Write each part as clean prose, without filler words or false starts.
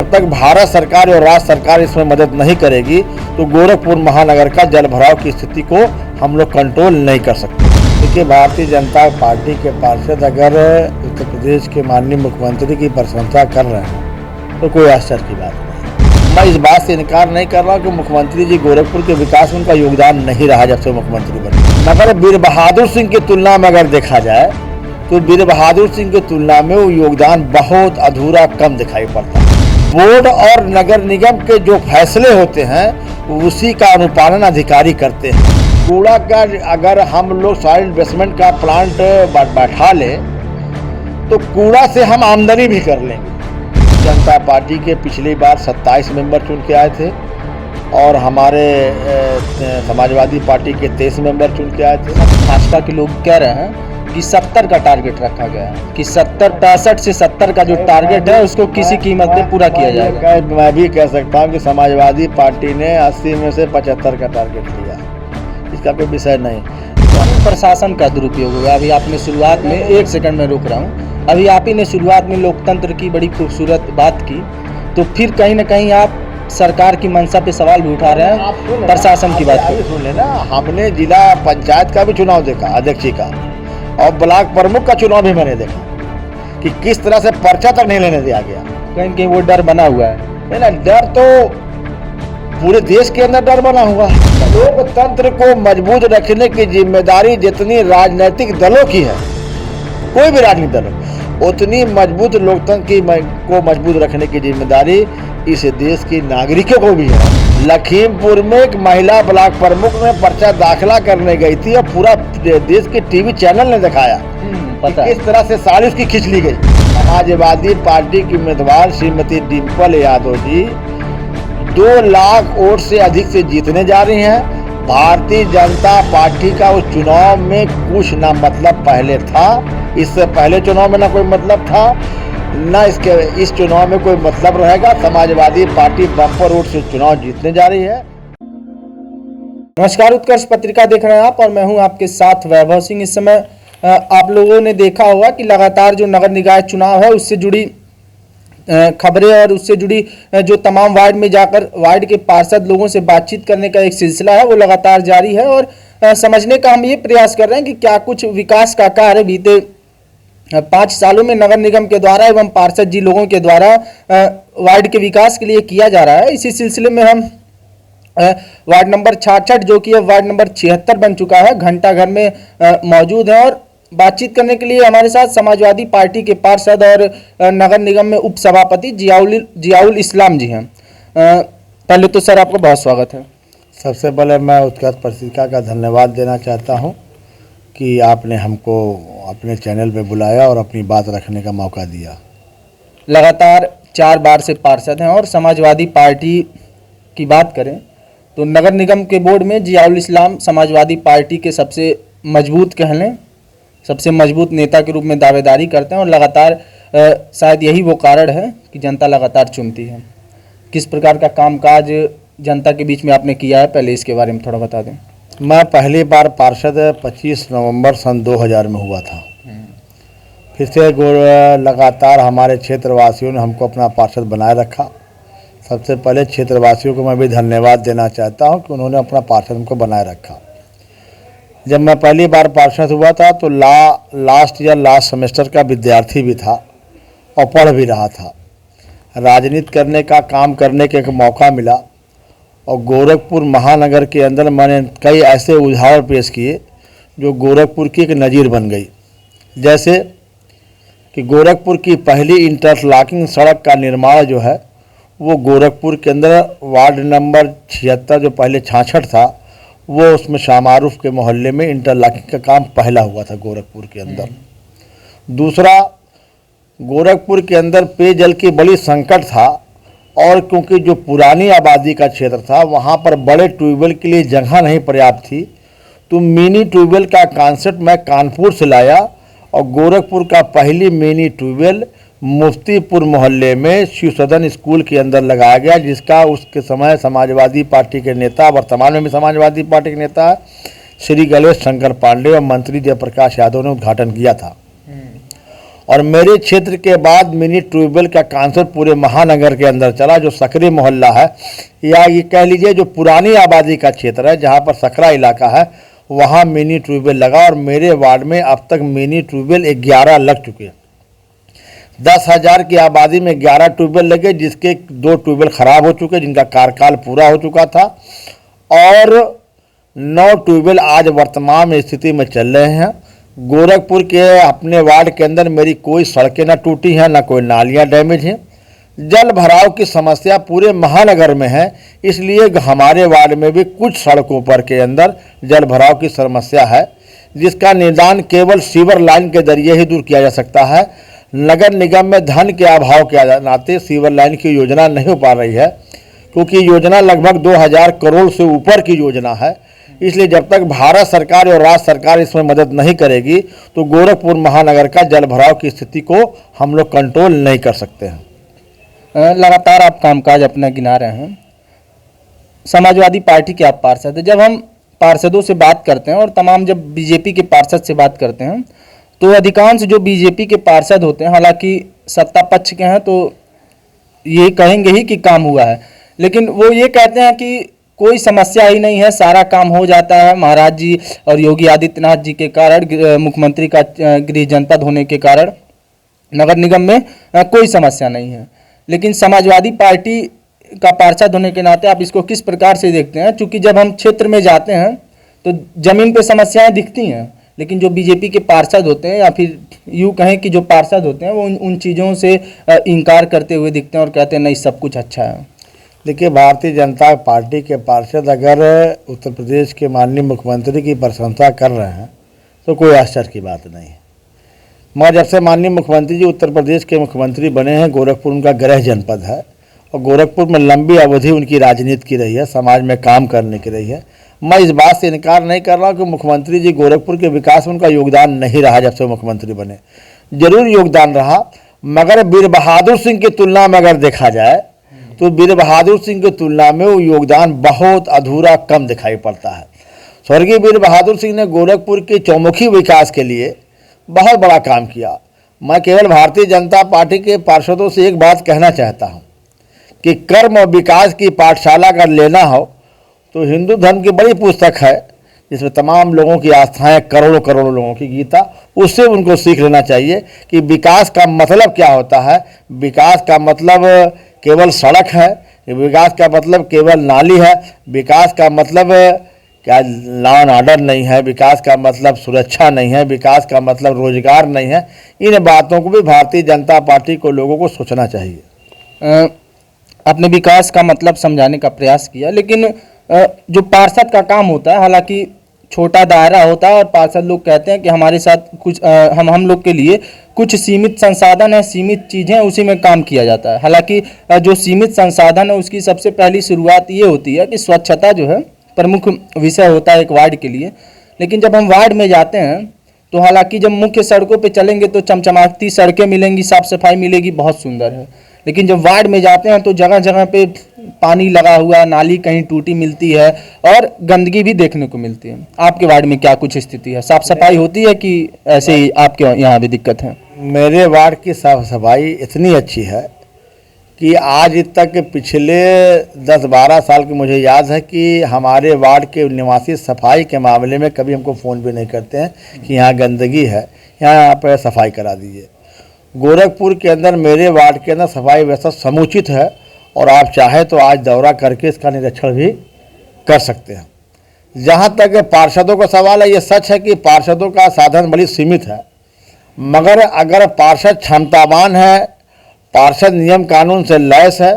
जब तक भारत सरकार और राज्य सरकार इसमें मदद नहीं करेगी तो गोरखपुर महानगर का जल भराव की स्थिति को हम लोग कंट्रोल नहीं कर सकते। देखिए, भारतीय जनता पार्टी के पार्षद अगर उत्तर प्रदेश के माननीय मुख्यमंत्री की प्रशंसा कर रहे हैं तो कोई आश्चर्य की बात नहीं। मैं इस बात से इनकार नहीं कर रहा कि मुख्यमंत्री जी गोरखपुर के विकास में उनका योगदान नहीं रहा जब से मुख्यमंत्री बने, मगर वीर बहादुर सिंह की तुलना में अगर देखा जाए तो वीर बहादुर सिंह की तुलना में वो योगदान बहुत अधूरा कम दिखाई पड़ता है। बोर्ड और नगर निगम के जो फैसले होते हैं उसी का अनुपालन अधिकारी करते हैं। कूड़ा का अगर हम लोग सॉइल इन्वेस्टमेंट का प्लांट बैठा ले तो कूड़ा से हम आमदनी भी कर लेंगे। जनता पार्टी के पिछली बार 27 मेंबर चुन के आए थे और हमारे समाजवादी पार्टी के 23 मेंबर चुन के आए थे। भाजपा के लोग कह रहे हैं कि 70 का टारगेट रखा गया है कि 65 से 70 का जो टारगेट है उसको किसी कीमत पे पूरा किया जाएगा। मैं भी कह सकता हूं कि समाजवादी पार्टी ने 80 में से 75 का टारगेट लिया, इसका कोई विषय नहीं। प्रशासन का दुरुपयोग होगा। अभी आपने शुरुआत में, एक सेकंड में रोक रहा हूँ, अभी आप ही ने शुरुआत में लोकतंत्र की बड़ी खूबसूरत बात की, तो फिर कहीं ना कहीं आप सरकार की मंशा पे सवाल भी उठा रहे हैं। प्रशासन की बात सुन लेना, हमने जिला पंचायत का भी चुनाव देखा, अध्यक्ष का, और ब्लॉक प्रमुख का चुनाव भी मैंने देखा कि किस तरह से पर्चा तक नहीं लेने दिया गया। कहीं कहीं वो डर बना हुआ है। नहीं ना, डर तो पूरे देश के अंदर डर बना हुआ है। लोकतंत्र को मजबूत रखने की जिम्मेदारी जितनी राजनीतिक दलों की है, कोई भी राजनीतिक दल हो, उतनी मजबूत लोकतंत्र को मजबूत रखने की जिम्मेदारी इस देश के नागरिकों को भी है। लखीमपुर में एक महिला ब्लॉक प्रमुख ने पर्चा दाखिला करने गई थी और पूरा देश के टीवी चैनल ने दिखाया किस तरह से साड़ी उसकी खींच ली गई। समाजवादी पार्टी की उम्मीदवार श्रीमती डिम्पल यादव जी 2 लाख वोट से अधिक से जीतने जा रही हैं। भारतीय जनता पार्टी का उस चुनाव में कुछ ना मतलब पहले था, इससे पहले चुनाव में ना कोई मतलब था, ना इस चुनाव में कोई मतलब रहेगा। समाजवादी पार्टी बम्पर वोट से चुनाव जीतने जा रही है। नमस्कार, उत्कर्ष पत्रिका देख रहे हैं आप और मैं हूं आपके साथ वैभव सिंह। इस समय आप लोगों ने देखा होगा कि लगातार जो नगर निकाय चुनाव है उससे जुड़ी खबरें और उससे जुड़ी जो तमाम वार्ड में जाकर वार्ड के पार्षद लोगों से बातचीत करने का एक सिलसिला है वो लगातार जारी है और समझने का हम ये प्रयास कर रहे हैं कि क्या कुछ विकास का कार्य बीते 5 सालों में नगर निगम के द्वारा एवं पार्षद जी लोगों के द्वारा वार्ड के विकास के लिए किया जा रहा है। इसी सिलसिले में हम वार्ड नंबर 66 जो कि अब वार्ड नंबर 76 बन चुका है, घंटा घर में मौजूद है और बातचीत करने के लिए हमारे साथ समाजवादी पार्टी के पार्षद और नगर निगम में उप सभापति जियाउल इस्लाम जी हैं। पहले तो सर आपका बहुत स्वागत है। सबसे पहले मैं उत्कर्ष पत्रिका का धन्यवाद देना चाहता हूं कि आपने हमको अपने चैनल पे बुलाया और अपनी बात रखने का मौका दिया। लगातार 4 बार से पार्षद हैं और समाजवादी पार्टी की बात करें तो नगर निगम के बोर्ड में जियाउल इस्लाम समाजवादी पार्टी के सबसे मजबूत कह लें, सबसे मजबूत नेता के रूप में दावेदारी करते हैं और लगातार शायद यही वो कारण है कि जनता लगातार चुनती है। किस प्रकार का कामकाज जनता के बीच में आपने किया है, पहले इसके बारे में थोड़ा बता दें। मैं पहली बार पार्षद 25 नवंबर सन 2000 में हुआ था। फिर से लगातार हमारे क्षेत्रवासियों ने हमको अपना पार्षद बनाए रखा। सबसे पहले क्षेत्रवासियों को मैं भी धन्यवाद देना चाहता हूं कि उन्होंने अपना पार्षद हमको बनाए रखा। जब मैं पहली बार पार्षद हुआ था तो लास्ट सेमेस्टर का विद्यार्थी भी था और पढ़ भी रहा था। राजनीति करने का काम करने का एक मौका मिला और गोरखपुर महानगर के अंदर मैंने कई ऐसे उदाहरण पेश किए जो गोरखपुर की एक नज़ीर बन गई। जैसे कि गोरखपुर की पहली इंटरलॉकिंग सड़क का निर्माण जो है वो गोरखपुर के अंदर वार्ड नंबर 76 जो पहले 66 था वो उसमें शाहमारूफ के मोहल्ले में इंटरलॉकिंग का काम पहला हुआ था गोरखपुर के अंदर। दूसरा, गोरखपुर के अंदर पेयजल की बड़ी संकट था और क्योंकि जो पुरानी आबादी का क्षेत्र था वहाँ पर बड़े ट्यूबवेल के लिए जगह नहीं पर्याप्त थी तो मिनी ट्यूबवेल का कॉन्सेप्ट मैं कानपुर से लाया और गोरखपुर का पहली मिनी ट्यूबवेल मुफ्तीपुर मोहल्ले में शिव सदन स्कूल के अंदर लगाया गया, जिसका उसके समय समाजवादी पार्टी के नेता, वर्तमान में भी समाजवादी पार्टी के नेता श्री गणेश शंकर पांडे और मंत्री जयप्रकाश यादव ने उद्घाटन किया था। और मेरे क्षेत्र के बाद मिनी ट्यूबवेल का कॉन्सेप्ट पूरे महानगर के अंदर चला। जो सकरी मोहल्ला है या ये कह लीजिए जो पुरानी आबादी का क्षेत्र है जहाँ पर सकरा इलाका है, वहाँ मिनी ट्यूबवेल लगा और मेरे वार्ड में अब तक मिनी ट्यूबवेल 11 लग चुके हैं। 10,000 की आबादी में 11 ट्यूबवेल लगे, जिसके 2 ट्यूबवेल ख़राब हो चुके जिनका कार्यकाल पूरा हो चुका था, और 9 ट्यूबवेल आज वर्तमान स्थिति में चल रहे हैं। गोरखपुर के अपने वार्ड के अंदर मेरी कोई सड़कें ना टूटी हैं, ना कोई नालियां डैमेज हैं। जल भराव की समस्या पूरे महानगर में है, इसलिए हमारे वार्ड में भी कुछ सड़कों पर के अंदर जल भराव की समस्या है, जिसका निदान केवल सीवर लाइन के जरिए ही दूर किया जा सकता है। नगर निगम में धन के अभाव के नाते सीवर लाइन की योजना नहीं हो पा रही है, क्योंकि योजना लगभग 2000 करोड़ से ऊपर की योजना है। इसलिए जब तक भारत सरकार और राज्य सरकार इसमें मदद नहीं करेगी तो गोरखपुर महानगर का जल भराव की स्थिति को हम लोग कंट्रोल नहीं कर सकते हैं। लगातार आप कामकाज अपना गिना रहे हैं, समाजवादी पार्टी के आप पार्षद हैं। जब हम पार्षदों से बात करते हैं और तमाम जब बीजेपी के पार्षद से बात करते हैं तो अधिकांश जो बीजेपी के पार्षद होते हैं, हालांकि सत्ता पक्ष के हैं, तो ये कहेंगे ही कि काम हुआ है, लेकिन वो ये कहते हैं कि कोई समस्या ही नहीं है, सारा काम हो जाता है महाराज जी और योगी आदित्यनाथ जी के कारण, मुख्यमंत्री का गृह जनपद होने के कारण नगर निगम में कोई समस्या नहीं है। लेकिन समाजवादी पार्टी का पार्षद होने के नाते आप इसको किस प्रकार से देखते हैं? क्योंकि जब हम क्षेत्र में जाते हैं तो ज़मीन पे समस्याएं दिखती हैं, लेकिन जो बीजेपी के पार्षद होते हैं या फिर यूँ कहें कि जो पार्षद होते हैं वो उन चीज़ों से इनकार करते हुए दिखते हैं और कहते हैं नहीं सब कुछ अच्छा है। देखिए, भारतीय जनता पार्टी के पार्षद अगर उत्तर प्रदेश के माननीय मुख्यमंत्री की प्रशंसा कर रहे हैं तो कोई आश्चर्य की बात नहीं है। मगर जब से माननीय मुख्यमंत्री जी उत्तर प्रदेश के मुख्यमंत्री बने हैं, गोरखपुर उनका गृह जनपद है और गोरखपुर में लंबी अवधि उनकी राजनीति की रही है, समाज में काम करने की रही है। मैं इस बात से इनकार नहीं कर रहा हूँ कि मुख्यमंत्री जी गोरखपुर के विकास में उनका योगदान नहीं रहा। जब से मुख्यमंत्री बने जरूर योगदान रहा, मगर वीर बहादुर सिंह की तुलना में अगर देखा जाए तो वीर बहादुर सिंह की तुलना में वो योगदान बहुत अधूरा कम दिखाई पड़ता है। स्वर्गीय वीर बहादुर सिंह ने गोरखपुर के चौमुखी विकास के लिए बहुत बड़ा काम किया। मैं केवल भारतीय जनता पार्टी के पार्षदों से एक बात कहना चाहता हूँ कि कर्म और विकास की पाठशाला अगर लेना हो तो हिंदू धर्म की बड़ी पुस्तक है जिसमें तमाम लोगों की आस्थाएं, करोड़ों करोड़ों लोगों की गीता, उससे उनको सीख लेना चाहिए कि विकास का मतलब क्या होता है। विकास का मतलब केवल सड़क है, विकास का मतलब केवल नाली है, विकास का मतलब क्या लॉ एंड ऑर्डर नहीं है, विकास का मतलब सुरक्षा नहीं है, विकास का मतलब रोजगार नहीं है। इन बातों को भी भारतीय जनता पार्टी को लोगों को सोचना चाहिए। आपने विकास का मतलब समझाने का प्रयास किया, लेकिन जो पार्षद का काम होता है, हालांकि छोटा दायरा होता है और पार्षद लोग कहते हैं कि हमारे साथ कुछ हम लोग के लिए कुछ सीमित संसाधन है, सीमित चीज़ें हैं, उसी में काम किया जाता है। हालांकि जो सीमित संसाधन है उसकी सबसे पहली शुरुआत ये होती है कि स्वच्छता जो है प्रमुख विषय होता है एक वार्ड के लिए। लेकिन जब हम वार्ड में जाते हैं तो हालांकि जब मुख्य सड़कों पे चलेंगे तो चमचमाती सड़कें मिलेंगी, साफ सफाई मिलेगी, बहुत सुंदर है। लेकिन जब वार्ड में जाते हैं तो जगह जगह पे पानी लगा हुआ, नाली कहीं टूटी मिलती है और गंदगी भी देखने को मिलती है। आपके वार्ड में क्या कुछ स्थिति है? साफ सफाई होती है कि ऐसे ही आपके यहाँ भी दिक्कत है? मेरे वार्ड की साफ सफाई इतनी अच्छी है कि आज तक पिछले 10-12 साल की मुझे याद है कि हमारे वार्ड के निवासी सफाई के मामले में कभी हमको फ़ोन भी नहीं करते हैं कि यहाँ गंदगी है, यहाँ पर सफाई करा दीजिए। गोरखपुर के अंदर मेरे वार्ड के अंदर सफाई व्यवस्था समुचित है और आप चाहे तो आज दौरा करके इसका निरीक्षण भी कर सकते हैं। जहाँ तक पार्षदों का सवाल है, ये सच है कि पार्षदों का साधन बड़ी सीमित है, मगर अगर पार्षद क्षमतावान है, पार्षद नियम कानून से लैस है,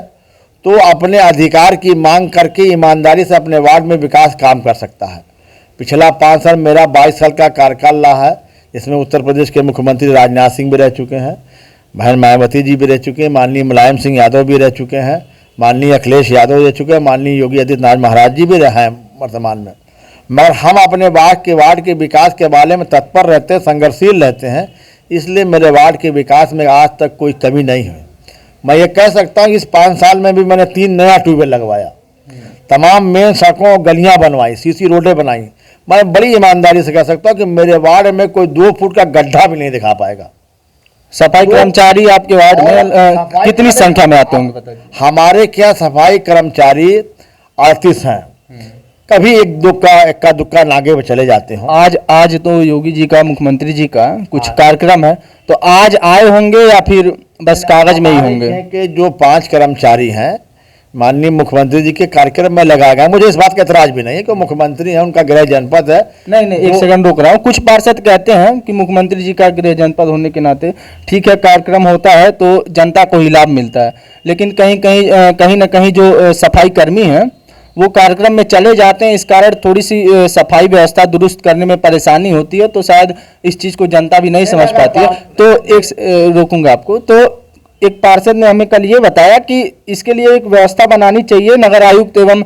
तो अपने अधिकार की मांग करके ईमानदारी से अपने वार्ड में विकास काम कर सकता है। पिछला 5 साल मेरा 22 साल का कार्यकाल रहा है, इसमें उत्तर प्रदेश के मुख्यमंत्री राजनाथ सिंह भी रह चुके हैं, बहन मायावती जी भी रह चुके हैं, माननीय मुलायम सिंह यादव भी रह चुके हैं, माननीय अखिलेश यादव रह चुके हैं, माननीय योगी आदित्यनाथ महाराज जी भी रहे हैं वर्तमान में। मगर हम अपने वार्ड के विकास के बारे में तत्पर रहते हैं, संघर्षशील रहते हैं, इसलिए मेरे वार्ड के विकास में आज तक कोई कमी नहीं हुई। मैं ये कह सकता हूँ कि इस 5 साल में भी मैंने 3 नया ट्यूबवेल लगवाया, तमाम मेन सड़कों गलियाँ बनवाई, सीसी रोडें बनाई। मैं बड़ी ईमानदारी से कह सकता हूँ कि मेरे वार्ड में कोई 2 फुट का गड्ढा भी नहीं दिखा पाएगा। सफाई कर्मचारी आपके वार्ड में सफाई कितनी संख्या में आते होंगे बताइए? हमारे क्या सफाई कर्मचारी 38 हैं। कभी एक दुक्का इक्का दुक्का नागे में चले जाते हैं। आज तो योगी जी का, मुख्यमंत्री जी का कुछ कार्यक्रम है, तो आज आए होंगे या फिर बस कागज में ही होंगे? कि जो 5 कर्मचारी हैं माननीय मुख्यमंत्री जी के कार्यक्रम में लगाया गया, मुझे इस बात का एतराज भी नहीं है कि मुख्यमंत्री है, उनका गृह जनपद है। नहीं एक सेकंड रोक रहा हूँ। कुछ पार्षद कहते हैं कि मुख्यमंत्री जी का गृह जनपद होने के नाते ठीक है, कार्यक्रम होता है तो जनता को ही लाभ मिलता है, लेकिन कहीं ना कहीं जो सफाई कर्मी हैं वो कार्यक्रम में चले जाते हैं, इस कारण थोड़ी सी सफाई व्यवस्था दुरुस्त करने में परेशानी होती है, तो शायद इस चीज़ को जनता भी नहीं समझ पाती है। तो एक रोकूंगा आपको। तो एक पार्षद ने हमें कल ये बताया कि इसके लिए एक व्यवस्था बनानी चाहिए नगर आयुक्त एवं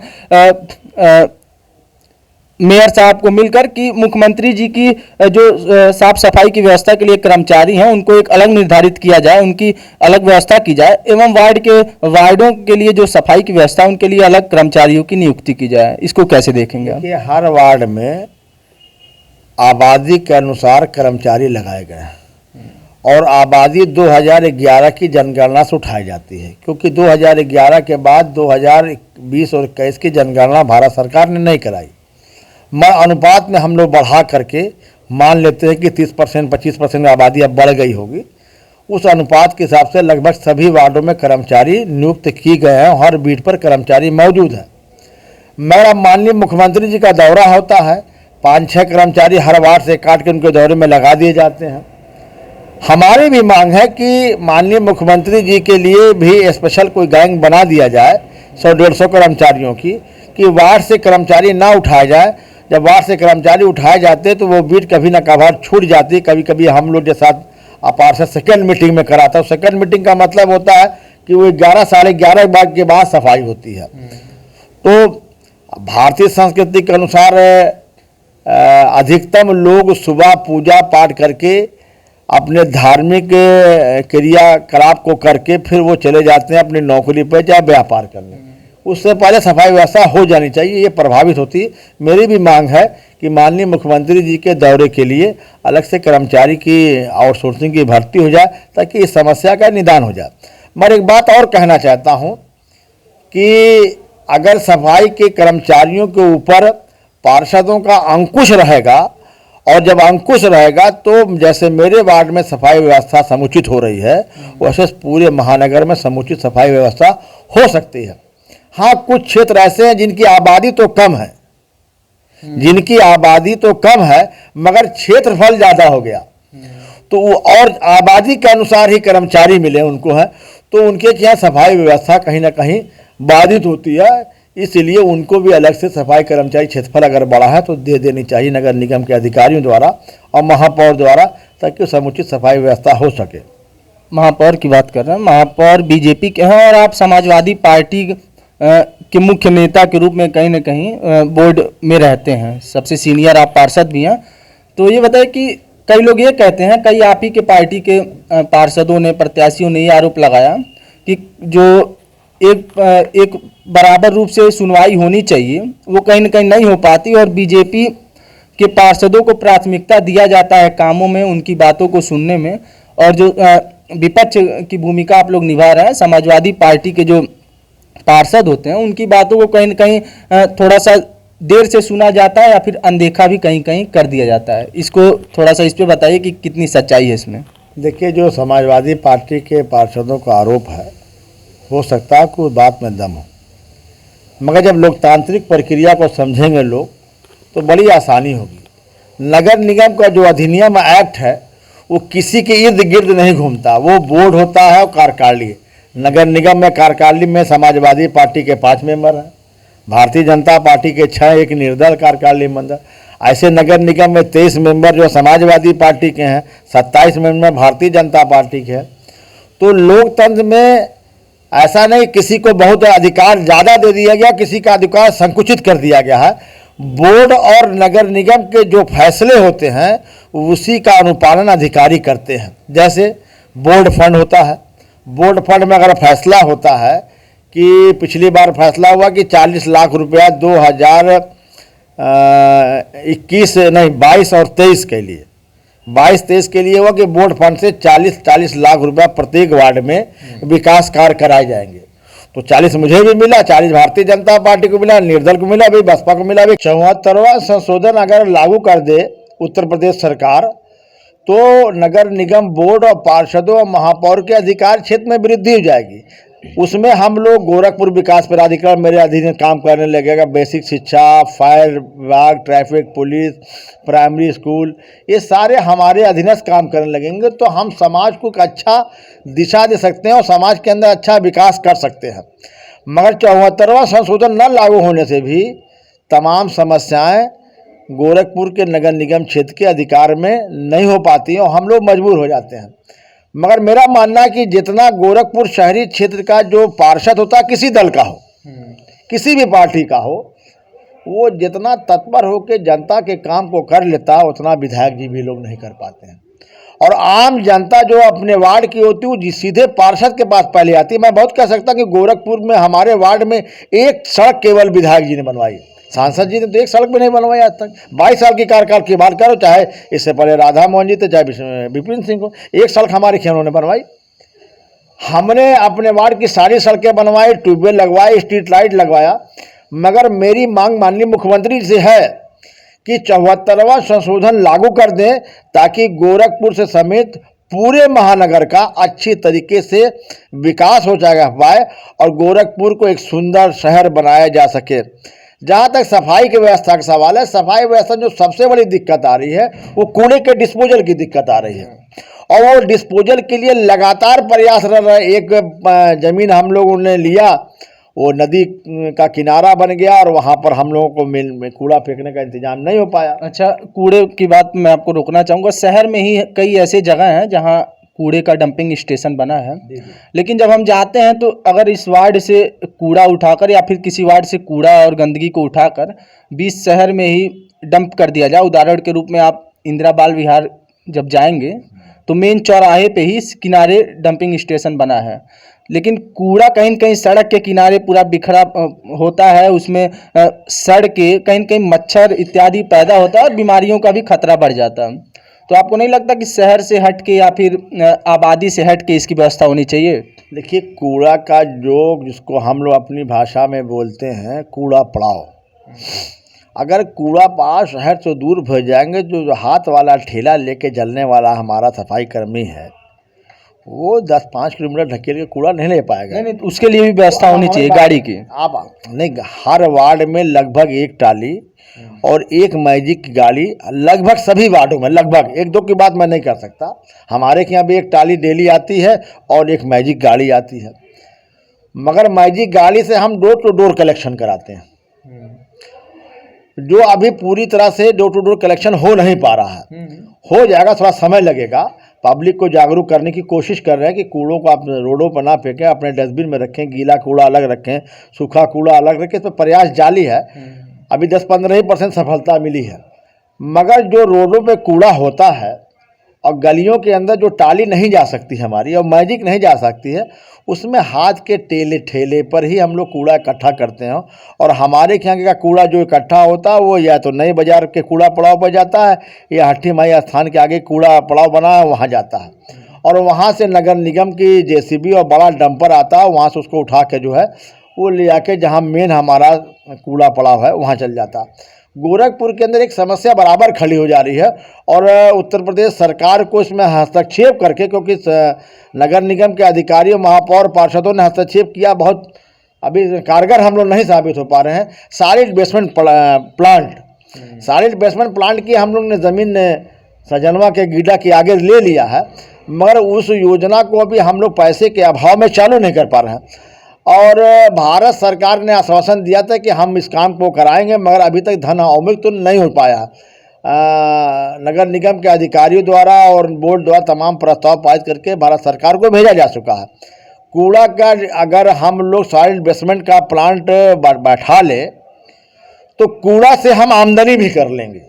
मेयर साहब को मिलकर कि मुख्यमंत्री जी की जो साफ सफाई की व्यवस्था के लिए कर्मचारी हैं उनको एक अलग निर्धारित किया जाए, उनकी अलग व्यवस्था की जाए, एवं वार्डों के लिए जो सफाई की व्यवस्था उनके लिए अलग कर्मचारियों की नियुक्ति की जाए। इसको कैसे देखेंगे आप? कि हर वार्ड में आबादी के अनुसार कर्मचारी लगाए गए हैं और आबादी 2011 की जनगणना से उठाई जाती है, क्योंकि 2011 के बाद 2020 और 21 की जनगणना भारत सरकार ने नहीं कराई। अनुपात में हम लोग बढ़ा करके मान लेते हैं कि 30% 25% आबादी अब बढ़ गई होगी। उस अनुपात के हिसाब से लगभग सभी वार्डों में कर्मचारी नियुक्त किए गए हैं, हर बीट पर कर्मचारी मौजूद हैं। मेरा माननीय मुख्यमंत्री जी का दौरा होता है, 5-6 कर्मचारी हर वार्ड से काट के उनके दौरे में लगा दिए जाते हैं। हमारी भी मांग है कि माननीय मुख्यमंत्री जी के लिए भी स्पेशल कोई गैंग बना दिया जाए 100-150 कर्मचारियों की, कि वार्ड से कर्मचारी ना उठाया जाए। जब वार्ड से कर्मचारी उठाए जाते तो वो बीट कभी ना कभार छूट जाती। कभी कभी हम लोग के साथ पार्षद सेकेंड मीटिंग में कराता है। सेकेंड मीटिंग का मतलब होता है कि वो 11 साढ़े 11 के बाद सफाई होती है। तो भारतीय संस्कृति के अनुसार अधिकतम लोग सुबह पूजा पाठ करके अपने धार्मिक क्रियाकलाप को करके फिर वो चले जाते हैं अपनी नौकरी पर या व्यापार करने। उससे पहले सफाई व्यवस्था हो जानी चाहिए, ये प्रभावित होती है। मेरी भी मांग है कि माननीय मुख्यमंत्री जी के दौरे के लिए अलग से कर्मचारी की आउटसोर्सिंग की भर्ती हो जाए ताकि इस समस्या का निदान हो जाए। मैं एक बात और कहना चाहता हूँ कि अगर सफाई के कर्मचारियों के ऊपर पार्षदों का अंकुश रहेगा, और जब अंकुश रहेगा तो जैसे मेरे वार्ड में सफाई व्यवस्था समुचित हो रही है, वैसे पूरे महानगर में समुचित सफाई व्यवस्था हो सकती है। हाँ, कुछ क्षेत्र ऐसे हैं जिनकी आबादी तो कम है, मगर क्षेत्रफल ज़्यादा हो गया, तो वो और आबादी के अनुसार ही कर्मचारी मिले उनको हैं, तो उनके यहाँ सफाई व्यवस्था कहीं ना कहीं बाधित होती है। इसलिए उनको भी अलग से सफाई कर्मचारी क्षेत्रफल अगर बड़ा है तो दे देनी चाहिए नगर निगम के अधिकारियों द्वारा और महापौर द्वारा, ताकि समुचित सफाई व्यवस्था हो सके। महापौर की बात कर रहे हैं, महापौर बीजेपी के हैं और आप समाजवादी पार्टी के मुख्य नेता के रूप में कहीं ना कहीं बोर्ड में रहते हैं, सबसे सीनियर आप पार्षद भी हैं। तो ये बताएं कि कई लोग ये कहते हैं, कई आप ही के पार्टी के पार्षदों ने, प्रत्याशियों ने ये आरोप लगाया कि जो एक बराबर रूप से सुनवाई होनी चाहिए वो कहीं ना कहीं नहीं हो पाती, और बीजेपी के पार्षदों को प्राथमिकता दिया जाता है कामों में, उनकी बातों को सुनने में, और जो विपक्ष की भूमिका आप लोग निभा रहे हैं, समाजवादी पार्टी के जो पार्षद होते हैं उनकी बातों को कहीं ना कहीं थोड़ा सा देर से सुना जाता है या फिर अनदेखा भी कहीं कहीं कर दिया जाता है। इसको थोड़ा सा इस पर बताइए कि कितनी सच्चाई है इसमें। देखिए, जो समाजवादी पार्टी के पार्षदों का आरोप है, हो सकता है कोई बात में दम हो, मगर जब लोकतांत्रिक प्रक्रिया को समझेंगे लोग तो बड़ी आसानी होगी। नगर निगम का जो अधिनियम एक्ट है वो किसी के इर्द गिर्द नहीं घूमता, वो बोर्ड होता है और कार्यकारिणी। नगर निगम में कार्यकारिणी में समाजवादी पार्टी के 5 मेंबर हैं, भारतीय जनता पार्टी के 6, एक निर्दल कार्यकारिणी मेंबर। ऐसे नगर निगम में 23 मेंबर जो समाजवादी पार्टी के हैं, 27 मेंबर भारतीय जनता पार्टी के हैं। तो लोकतंत्र में ऐसा नहीं किसी को बहुत अधिकार ज़्यादा दे दिया गया, किसी का अधिकार संकुचित कर दिया गया है। बोर्ड और नगर निगम के जो फैसले होते हैं उसी का अनुपालन अधिकारी करते हैं। जैसे बोर्ड फंड होता है, बोर्ड फंड में अगर फैसला होता है कि पिछली बार फैसला हुआ कि 40 लाख रुपया 2022 और 23 के लिए 22-23 के लिए हुआ कि बोर्ड फंड से 40-40 लाख रुपया प्रत्येक वार्ड में विकास कार्य कराए जाएंगे। तो 40 मुझे भी मिला, 40 भारतीय जनता पार्टी को मिला, निर्दल को मिला, भाई बसपा को मिला। भाई 74वां संशोधन अगर लागू कर दे उत्तर प्रदेश सरकार तो नगर निगम बोर्ड और पार्षदों और महापौर के अधिकार क्षेत्र में वृद्धि हो जाएगी। उसमें हम लोग गोरखपुर विकास प्राधिकरण मेरे अधीन काम करने लगेगा। बेसिक शिक्षा, फायर विभाग, ट्रैफिक पुलिस, प्राइमरी स्कूल, ये सारे हमारे अधीनस्थ काम करने लगेंगे। तो हम समाज को एक अच्छा दिशा दे सकते हैं और समाज के अंदर अच्छा विकास कर सकते हैं। मगर 74वां संशोधन न लागू होने से भी तमाम समस्याएं गोरखपुर के नगर निगम क्षेत्र के अधिकार में नहीं हो पाती और हम लोग मजबूर हो जाते हैं। मगर मेरा मानना है कि जितना गोरखपुर शहरी क्षेत्र का जो पार्षद होता है, किसी दल का हो, किसी भी पार्टी का हो, वो जितना तत्पर हो के जनता के काम को कर लेता है उतना विधायक जी भी लोग नहीं कर पाते हैं। और आम जनता जो अपने वार्ड की होती है वो सीधे पार्षद के पास पहले आती है। मैं बहुत कह सकता कि गोरखपुर में हमारे वार्ड में एक सड़क केवल विधायक जी ने बनवाई, सांसद जी ने तो एक सड़क भी नहीं बनवाई आज तक। 22 साल की कार्यकाल की बात करो, चाहे इससे पहले राधा मोहन जी थे, चाहे विपिन सिंह को, एक सड़क हमारे खेलों ने बनवाई। हमने अपने वार्ड की सारी सड़कें बनवाई, ट्यूबवेल लगवाए, स्ट्रीट लाइट लगवाया। मगर मेरी मांग माननीय मुख्यमंत्री से है कि 74वां संशोधन लागू कर दें ताकि गोरखपुर से समेत पूरे महानगर का अच्छी तरीके से विकास हो जाएगा पाए और गोरखपुर को एक सुंदर शहर बनाया जा सके। जहाँ तक सफाई की व्यवस्था का सवाल है, सफाई व्यवस्था जो सबसे बड़ी दिक्कत आ रही है वो कूड़े के डिस्पोजल की दिक्कत आ रही है और वो डिस्पोजल के लिए लगातार प्रयास रह रहा है। एक ज़मीन हम लोगों ने लिया, वो नदी का किनारा बन गया और वहाँ पर हम लोगों को मिल में कूड़ा फेंकने का इंतजाम नहीं हो पाया। अच्छा, कूड़े की बात मैं आपको रोकना चाहूँगा। शहर में ही कई ऐसे जगह हैं जहाँ कूड़े का डंपिंग स्टेशन बना है, लेकिन जब हम जाते हैं तो अगर इस वार्ड से कूड़ा उठाकर या फिर किसी वार्ड से कूड़ा और गंदगी को उठाकर बीच शहर में ही डंप कर दिया जाए। उदाहरण के रूप में आप इंदिरा बाल विहार जब जाएंगे तो मेन चौराहे पे ही किनारे डंपिंग स्टेशन बना है, लेकिन कूड़ा कहीं न कहीं सड़क के किनारे पूरा बिखरा होता है। उसमें सड़ के कहीं न कहीं मच्छर इत्यादि पैदा होता है और बीमारियों का भी खतरा बढ़ जाता है। तो आपको नहीं लगता कि शहर से हट के या फिर आबादी से हट के इसकी व्यवस्था होनी चाहिए? देखिए, कूड़ा का जो जिसको हम लोग अपनी भाषा में बोलते हैं कूड़ा पड़ाव, अगर कूड़ा पास शहर से दूर भेज जाएंगे जो हाथ वाला ठेला लेके जलने वाला हमारा सफाई कर्मी है वो 10-5 किलोमीटर ढकेल के कूड़ा नहीं ले पाएगा। नहीं, उसके लिए भी व्यवस्था होनी चाहिए गाड़ी की। आप नहीं, हर वार्ड में लगभग एक टाली और एक मैजिक की गाड़ी, लगभग सभी वार्डों में, लगभग, एक दो की बात मैं नहीं कर सकता, हमारे के यहाँ भी एक टाली डेली आती है और एक मैजिक गाड़ी आती है। मगर मैजिक गाड़ी से हम डोर टू डोर कलेक्शन कराते हैं, जो अभी पूरी तरह से डोर टू डोर कलेक्शन हो नहीं पा रहा है। हो जाएगा, थोड़ा समय लगेगा। पब्लिक को जागरूक करने की कोशिश कर रहे हैं कि कूड़ों को आप रोडों पर ना फेंकें, अपने डस्टबिन में रखें, गीला कूड़ा अलग रखें, सूखा कूड़ा अलग रखें। तो प्रयास जारी है, अभी 10-15% सफलता मिली है। मगर जो रोडों पे कूड़ा होता है और गलियों के अंदर जो टाली नहीं जा सकती हमारी और मैजिक नहीं जा सकती है, उसमें हाथ के ठेले पर ही हम लोग कूड़ा इकट्ठा करते हैं। और हमारे यहाँ का कूड़ा जो इकट्ठा होता है वो या तो नए बाजार के कूड़ा पड़ाव पर जाता है या हट्टी माई स्थान के आगे कूड़ा पड़ाव बना है वहाँ जाता है और वहाँ से नगर निगम की जेसीबी और बड़ा डंपर आता है, वहाँ से उसको उठा के जो है वो ले आके जहाँ मेन हमारा कूड़ा पड़ाव है वहाँ चल जाता है। गोरखपुर के अंदर एक समस्या बराबर खड़ी हो जा रही है और उत्तर प्रदेश सरकार को इसमें हस्तक्षेप करके, क्योंकि नगर निगम के अधिकारियों, महापौर, पार्षदों ने हस्तक्षेप किया, बहुत अभी कारगर हम लोग नहीं साबित हो पा रहे हैं। सॉलिड बेसमेंट प्लांट की हम लोग ने ज़मीन सजनवा के गीडा के आगे ले लिया है, मगर उस योजना को अभी हम लोग पैसे के अभाव में चालू नहीं कर पा रहे हैं। और भारत सरकार ने आश्वासन दिया था कि हम इस काम को कराएंगे, मगर अभी तक धन अवमुक्त तो नहीं हो पाया। नगर निगम के अधिकारियों द्वारा और बोर्ड द्वारा तमाम प्रस्ताव पारित करके भारत सरकार को भेजा जा चुका है। कूड़ा का अगर हम लोग सॉलिड बेसमेंट का प्लांट बैठा ले तो कूड़ा से हम आमदनी भी कर लेंगे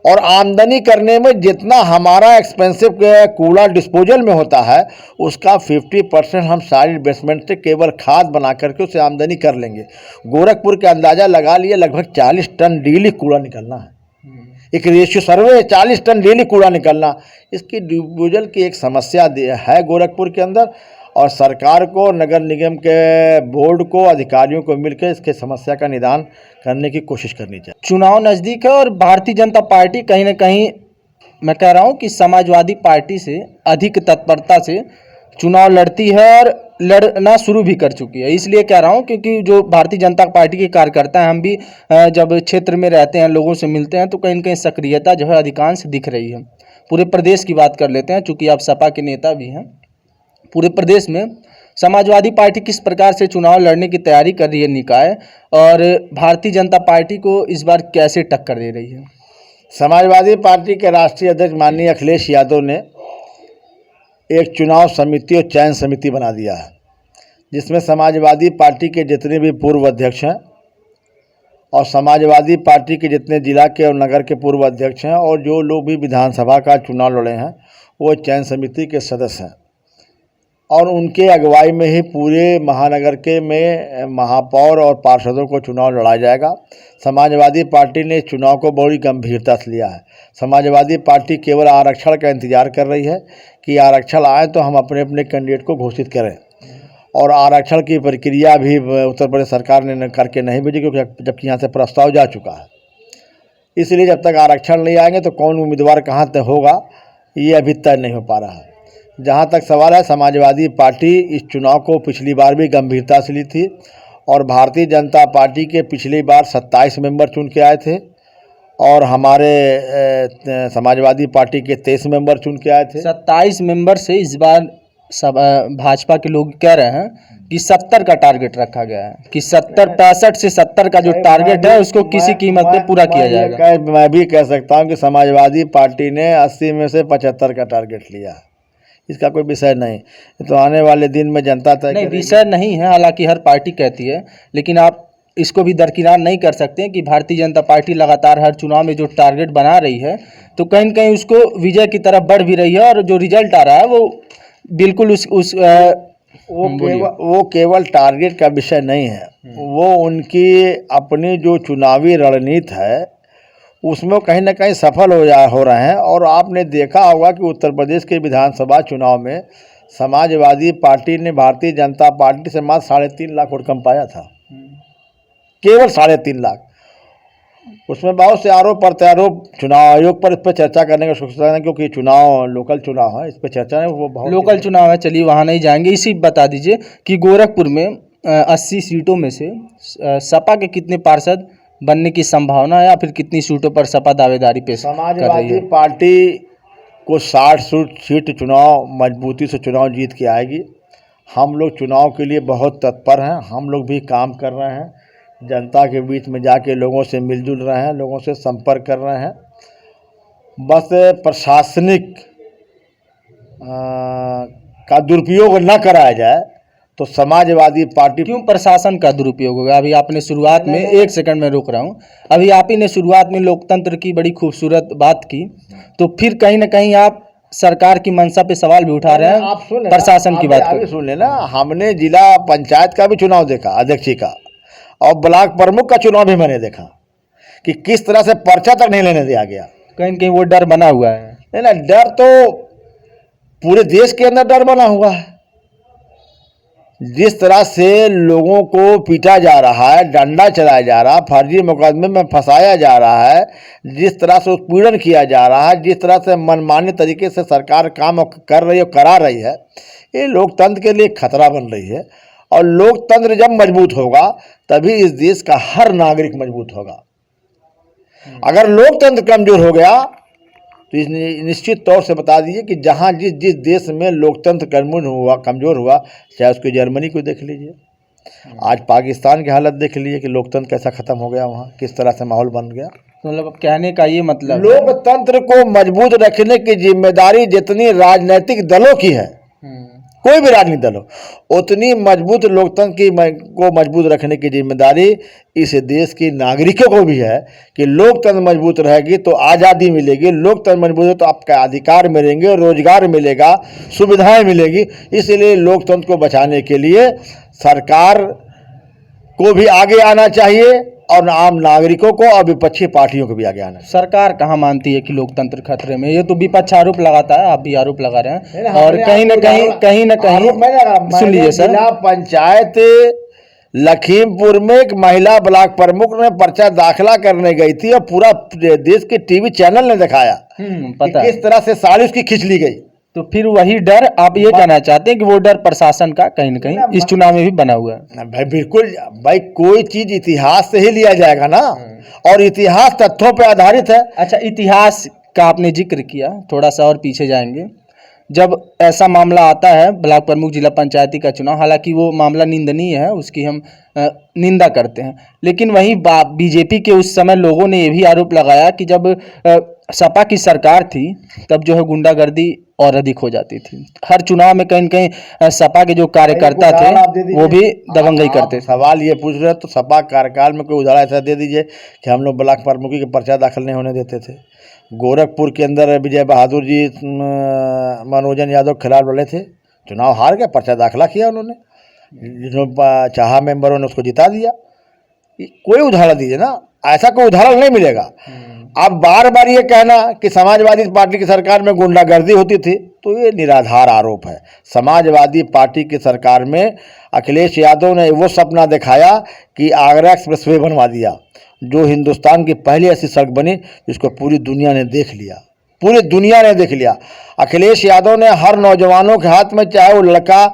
और आमदनी करने में जितना हमारा एक्सपेंसिव कूड़ा डिस्पोजल में होता है उसका 50% हम सॉलिड बेसमेंट से केवल खाद बना करके उससे आमदनी कर लेंगे। गोरखपुर के अंदाज़ा लगा लिए लगभग 40 टन डेली कूड़ा निकलना है। एक रेशियो सर्वे 40 टन डेली कूड़ा निकलना, इसकी डिस्पोजल की एक समस्या है गोरखपुर के अंदर। और सरकार को, नगर निगम के बोर्ड को, अधिकारियों को मिलकर इसके समस्या का निदान करने की कोशिश करनी चाहिए। चुनाव नज़दीक है और भारतीय जनता पार्टी कहीं ना कहीं, मैं कह रहा हूं कि समाजवादी पार्टी से अधिक तत्परता से चुनाव लड़ती है और लड़ना शुरू भी कर चुकी है। इसलिए कह रहा हूं क्योंकि जो भारतीय जनता पार्टी के कार्यकर्ता हैं, हम भी जब क्षेत्र में रहते हैं, लोगों से मिलते हैं, तो कहीं ना कहीं सक्रियता जो है अधिकांश दिख रही है। पूरे प्रदेश की बात कर लेते हैं, चूँकि आप सपा के नेता भी हैं। पूरे प्रदेश में समाजवादी पार्टी किस प्रकार से चुनाव लड़ने की तैयारी कर रही है निकाय, और भारतीय जनता पार्टी को इस बार कैसे टक्कर दे रही है? समाजवादी पार्टी के राष्ट्रीय अध्यक्ष माननीय अखिलेश यादव ने एक चुनाव समिति और चयन समिति बना दिया है, जिसमें समाजवादी पार्टी के जितने भी पूर्व अध्यक्ष हैं और समाजवादी पार्टी के जितने जिला के और नगर के पूर्व अध्यक्ष हैं और जो लोग भी विधानसभा का चुनाव लड़े हैं, वो चयन समिति के सदस्य हैं। और उनके अगुवाई में ही पूरे महानगर के में महापौर और पार्षदों को चुनाव लड़ा जाएगा। समाजवादी पार्टी ने इस चुनाव को बड़ी गंभीरता से लिया है। समाजवादी पार्टी केवल आरक्षण का इंतजार कर रही है कि आरक्षण आए तो हम अपने अपने कैंडिडेट को घोषित करें, और आरक्षण की प्रक्रिया भी उत्तर प्रदेश सरकार ने करके नहीं भेजी, क्योंकि जबकि यहाँ से प्रस्ताव जा चुका है। इसलिए जब तक आरक्षण नहीं आएंगे तो कौन उम्मीदवार कहाँ तक होगा, ये अभी तय नहीं हो पा रहा है। जहाँ तक सवाल है, समाजवादी पार्टी इस चुनाव को पिछली बार भी गंभीरता से ली थी, और भारतीय जनता पार्टी के पिछली बार 27 मेंबर चुन के आए थे, और हमारे समाजवादी पार्टी के 23 मेंबर चुन के आए थे। 27 मेंबर से इस बार सब भाजपा के लोग कह रहे हैं कि 70 का टारगेट रखा गया है, कि 65 से 70 का जो टारगेट है उसको किसी कीमत पे पूरा किया जाएगा। मैं भी कह सकता हूँ कि समाजवादी पार्टी ने 80 में से 75 का टारगेट लिया है। इसका कोई विषय नहीं, तो आने वाले दिन में जनता तय नहीं, विषय नहीं है, हालांकि हर पार्टी कहती है, लेकिन आप इसको भी दरकिनार नहीं कर सकते कि भारतीय जनता पार्टी लगातार हर चुनाव में जो टारगेट बना रही है, तो कहीं न कहीं उसको विजय की तरफ बढ़ भी रही है, और जो रिजल्ट आ रहा है वो बिल्कुल वो केवल टारगेट का विषय नहीं है, वो उनकी अपनी जो चुनावी रणनीति है उसमें कहीं ना कहीं सफल हो रहे हैं। और आपने देखा होगा कि उत्तर प्रदेश के विधानसभा चुनाव में समाजवादी पार्टी ने भारतीय जनता पार्टी से मात्र 3.5 लाख वोट कम पाया था, केवल 3.5 लाख। उसमें बहुत से आरोप प्रत्यारोप चुनाव आयोग पर इस पर चर्चा करने का सोचता है, क्योंकि चुनाव लोकल चुनाव है, इस पर चर्चा है, वो बहुत लोकल चुनाव है, चलिए वहाँ नहीं जाएंगे। इसी बता दीजिए कि गोरखपुर में 80 सीटों में से सपा के कितने पार्षद बनने की संभावना है, या फिर कितनी सीटों पर सपा दावेदारी पेश कर रही है? समाजवादी पार्टी को 60 सीट चुनाव मजबूती से चुनाव जीत के आएगी। हम लोग चुनाव के लिए बहुत तत्पर हैं, हम लोग भी काम कर रहे हैं, जनता के बीच में जाके लोगों से मिलजुल रहे हैं, लोगों से संपर्क कर रहे हैं। बस प्रशासनिक का दुरुपयोग न कराया जाए तो समाजवादी पार्टी। क्यों प्रशासन का दुरुपयोग होगा? अभी आपने शुरुआत में, एक सेकंड में रोक रहा हूँ, अभी आप ही ने शुरुआत में लोकतंत्र की बड़ी खूबसूरत बात की, तो फिर कहीं ना कहीं आप सरकार की मंशा पे सवाल भी उठा रहे हैं। आप सुन प्रशासन की बात करें, सुन लेना, हमने जिला पंचायत का भी चुनाव देखा, अध्यक्षी का, और ब्लॉक प्रमुख का चुनाव भी मैंने देखा कि किस तरह से पर्चा तक नहीं लेने दिया गया। कहीं कहीं वो डर बना हुआ है। नहीं ना, डर तो पूरे देश के अंदर डर बना हुआ है। जिस तरह से लोगों को पीटा जा रहा है, डंडा चलाया जा रहा है, फर्जी मुकदमे में फंसाया जा रहा है, जिस तरह से उत्पीड़न किया जा रहा है, जिस तरह से मनमानी तरीके से सरकार काम कर रही है, करा रही है, ये लोकतंत्र के लिए खतरा बन रही है। और लोकतंत्र जब मजबूत होगा तभी इस देश का हर नागरिक मजबूत होगा। अगर लोकतंत्र कमजोर हो गया तो निश्चित तौर से बता दीजिए कि जहाँ जिस देश में लोकतंत्र कमजोर हुआ, चाहे उसको जर्मनी को देख लीजिए, आज पाकिस्तान की हालत देख लीजिए कि लोकतंत्र कैसा खत्म हो गया, वहाँ किस तरह से माहौल बन गया। मतलब कहने का ये मतलब, लोकतंत्र को मजबूत रखने की जिम्मेदारी जितनी राजनीतिक दलों की है, कोई भी राजनीतिक दल हो, उतनी मजबूत लोकतंत्र को मजबूत रखने की जिम्मेदारी इस देश के नागरिकों को भी है कि लोकतंत्र मजबूत रहेगी तो आज़ादी मिलेगी, लोकतंत्र मजबूत है तो आपका अधिकार मिलेंगे, रोजगार मिलेगा, सुविधाएं मिलेगी। इसलिए लोकतंत्र को बचाने के लिए सरकार को भी आगे आना चाहिए और आम नागरिकों को और विपक्षी पार्टियों को भी आगे आना है। सरकार कहाँ मानती है कि लोकतंत्र खतरे में? ये तो विपक्ष आरोप लगाता है, आप भी आरोप लगा रहे नहीं, हैं, नहीं, और हमने कहीं ना आपको कहीं आरोप मैंने लगा- सुन लीजिए मैंने सर। जिला पंचायत लखीमपुर में एक महिला ब्लॉक प्रमुख ने पर्चा दाखिला करने गई थी और पूरा देश के टीवी चैनल ने दिखाया कि पता है। किस तरह से साड़ी उसकी खींच ली गई। तो फिर वही डर आप ये कहना चाहते हैं कि वो डर प्रशासन का कहीं ना कहीं इस चुनाव में भी बना हुआ है? भाई बिल्कुल भाई, कोई चीज इतिहास से ही लिया जाएगा ना, और इतिहास तथ्यों पर आधारित है। अच्छा, इतिहास का आपने जिक्र किया, थोड़ा सा और पीछे जाएंगे। जब ऐसा मामला आता है ब्लॉक प्रमुख जिला पंचायती का चुनाव, हालांकि वो मामला निंदनीय है, उसकी हम निंदा करते हैं, लेकिन वहीं बीजेपी के उस समय लोगों ने ये भी आरोप लगाया कि जब सपा की सरकार थी तब जो है गुंडागर्दी और अधिक हो जाती थी। हर चुनाव में कहीं न कहीं सपा के जो कार्यकर्ता थे वो भी दबंगई करते थे। सवाल ये पूछ रहे हैं तो सपा कार्यकाल में कोई उदाहरण ऐसा दे दीजिए कि हम लोग ब्लॉक प्रमुखी के पर्चा दाखिल नहीं होने देते थे। गोरखपुर के अंदर विजय बहादुर जी मनोजन यादव खिलाफ लड़े थे, चुनाव हार गए, पर्चा दाखिला किया उन्होंने, जिन्होंने चाहा मेंबरों ने उसको जिता दिया। कोई उदाहरण दीजिए ना, ऐसा कोई उदाहरण नहीं मिलेगा। अब बार बार ये कहना कि समाजवादी पार्टी की सरकार में गुंडागर्दी होती थी, तो ये निराधार आरोप है। समाजवादी पार्टी की सरकार में अखिलेश यादव ने वो सपना दिखाया कि आगरा एक्सप्रेसवे बनवा दिया, जो हिंदुस्तान की पहली ऐसी सड़क बनी जिसको पूरी दुनिया ने देख लिया, पूरी दुनिया ने देख लिया। अखिलेश यादव ने हर नौजवानों के हाथ में, चाहे वो लड़का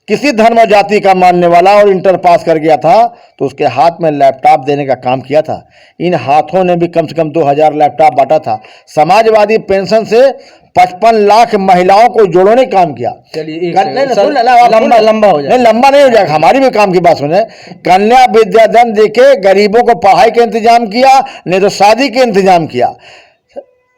किसी धर्म और जाति का मानने वाला और इंटर पास कर गया था, तो उसके हाथ में लैपटॉप देने का काम किया था। इन हाथों ने भी कम से कम 2000 लैपटॉप बांटा था। समाजवादी पेंशन से 55 लाख महिलाओं को जोड़ने ने काम किया। चलिए लंबा हो जाए, नहीं लंबा नहीं हो जाएगा, हमारी भी काम की बात सुने। कन्या विद्याधन देके गरीबों को पढ़ाई का इंतजाम किया, नहीं तो शादी के इंतजाम किया।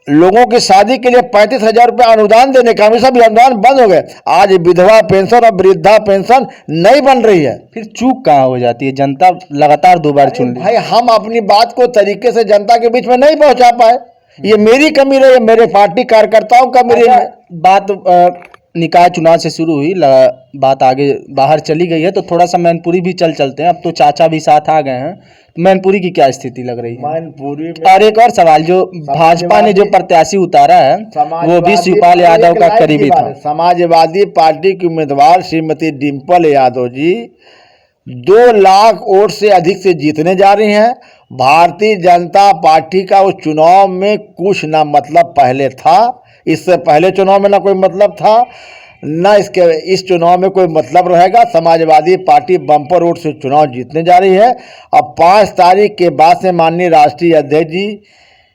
लोगों की शादी के लिए 35,000 रुपये अनुदान देने का, हमेशा भी अनुदान बंद हो गए। आज विधवा पेंशन और वृद्धा पेंशन नहीं बन रही है। फिर चूक कहाँ हो जाती है? जनता लगातार 2 बार चुन ली। भाई हम अपनी बात को तरीके से जनता के बीच में नहीं पहुंचा पाए, ये मेरी कमी रही, मेरे पार्टी कार्यकर्ताओं का मेरी बात निकाय चुनाव से शुरू हुई, बात आगे बाहर चली गई है, तो थोड़ा सा मैनपुरी भी चलते हैं। अब तो चाचा भी साथ आ गए हैं, मैनपुरी की क्या स्थिति लग रही है? मैनपुरी और एक और सवाल, जो भाजपा ने जो प्रत्याशी उतारा है वो भी शिवपाल यादव का करीबी था। समाजवादी पार्टी की उम्मीदवार श्रीमती डिम्पल यादव जी 2 लाख वोट से अधिक से जीतने जा रही हैं। भारतीय जनता पार्टी का उस चुनाव में कुछ ना मतलब पहले था, इससे पहले चुनाव में ना कोई मतलब था, ना इस चुनाव में कोई मतलब रहेगा। समाजवादी पार्टी बम्पर वोट से चुनाव जीतने जा रही है। अब 5 तारीख के बाद से माननीय राष्ट्रीय अध्यक्ष जी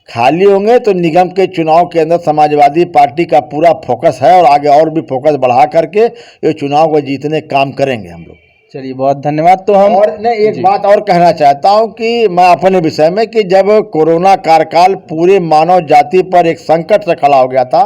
खाली होंगे, तो निगम के चुनाव के अंदर समाजवादी पार्टी का पूरा फोकस है, और आगे और भी फोकस बढ़ा करके ये चुनाव को जीतने काम करेंगे हम लोग। चलिए, बहुत धन्यवाद। तो हम और मैं एक बात और कहना चाहता हूं कि मैं अपने विषय में, कि जब कोरोना कार्यकाल पूरे मानव जाति पर एक संकट से खड़ा हो गया था,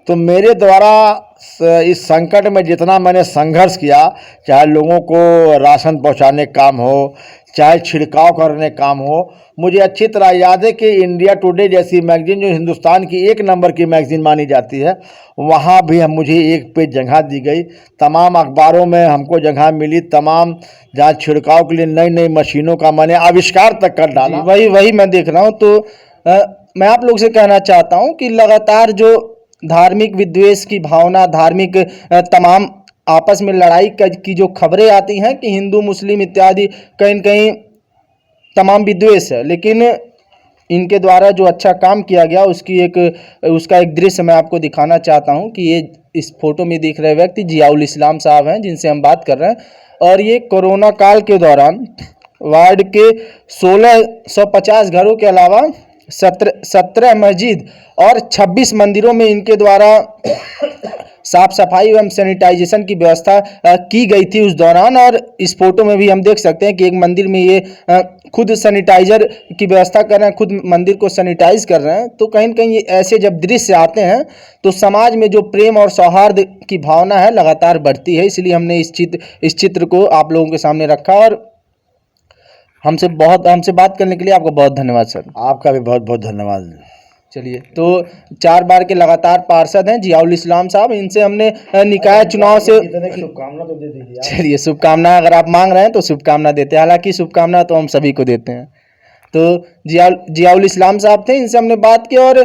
तो मेरे द्वारा इस संकट में जितना मैंने संघर्ष किया, चाहे लोगों को राशन पहुंचाने काम हो, चाहे छिड़काव करने काम हो, मुझे अच्छी तरह याद है कि इंडिया टुडे जैसी मैगजीन, जो हिंदुस्तान की 1 नंबर की मैगजीन मानी जाती है, वहाँ भी मुझे एक पेज जगह दी गई। तमाम अखबारों में हमको जगह मिली, तमाम जहाँ छिड़काव के लिए नई नई मशीनों का मैंने आविष्कार तक कर डाला। वही मैं देख रहा हूँ। तो मैं आप लोग से कहना चाहता हूँ कि लगातार जो धार्मिक विद्वेष की भावना, धार्मिक तमाम आपस में लड़ाई की जो खबरें आती हैं कि हिंदू मुस्लिम इत्यादि, कहीं न कहीं तमाम विद्वेष है, लेकिन इनके द्वारा जो अच्छा काम किया गया उसका एक दृश्य मैं आपको दिखाना चाहता हूं कि ये इस फोटो में दिख रहे व्यक्ति जियाउल इस्लाम साहब हैं, जिनसे हम बात कर रहे हैं, और ये कोरोना काल के दौरान वार्ड के 1650 घरों के अलावा 17 मस्जिद और 26 मंदिरों में इनके द्वारा साफ सफाई एवं सैनिटाइजेशन की व्यवस्था की गई थी उस दौरान। और इस फोटो में भी हम देख सकते हैं कि एक मंदिर में ये खुद सैनिटाइजर की व्यवस्था कर रहे हैं, खुद मंदिर को सैनिटाइज कर रहे हैं। तो कहीं न कहीं ऐसे जब दृश्य आते हैं तो समाज में जो प्रेम और सौहार्द की भावना है लगातार बढ़ती है। इसलिए हमने इस चित्र को आप लोगों के सामने रखा। और हमसे बात करने के लिए आपका बहुत धन्यवाद सर। आपका भी बहुत बहुत धन्यवाद। चलिए, तो 4 बार के लगातार पार्षद हैं जियाउल इस्लाम साहब, इनसे हमने निकाय चुनाव से शुभकामना तो दे दीजिए आप। चलिए, शुभकामना अगर आप मांग रहे हैं तो शुभकामना देते हैं, हालांकि शुभकामना तो हम सभी को देते हैं। तो जियाउल इस्लाम साहब थे, इनसे हमने बात की और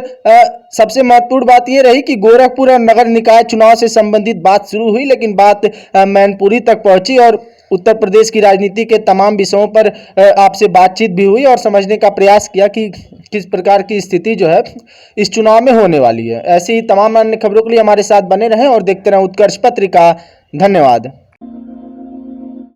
सबसे महत्वपूर्ण बात ये रही कि गोरखपुर और नगर निकाय चुनाव से संबंधित बात शुरू हुई, लेकिन बात मैनपुरी तक पहुंची और उत्तर प्रदेश की राजनीति के तमाम विषयों पर आपसे बातचीत भी हुई और समझने का प्रयास किया कि किस प्रकार की स्थिति जो है इस चुनाव में होने वाली है। ऐसी ही तमाम अन्य खबरों के लिए हमारे साथ बने रहें और देखते रहें उत्कर्ष पत्रिका। धन्यवाद।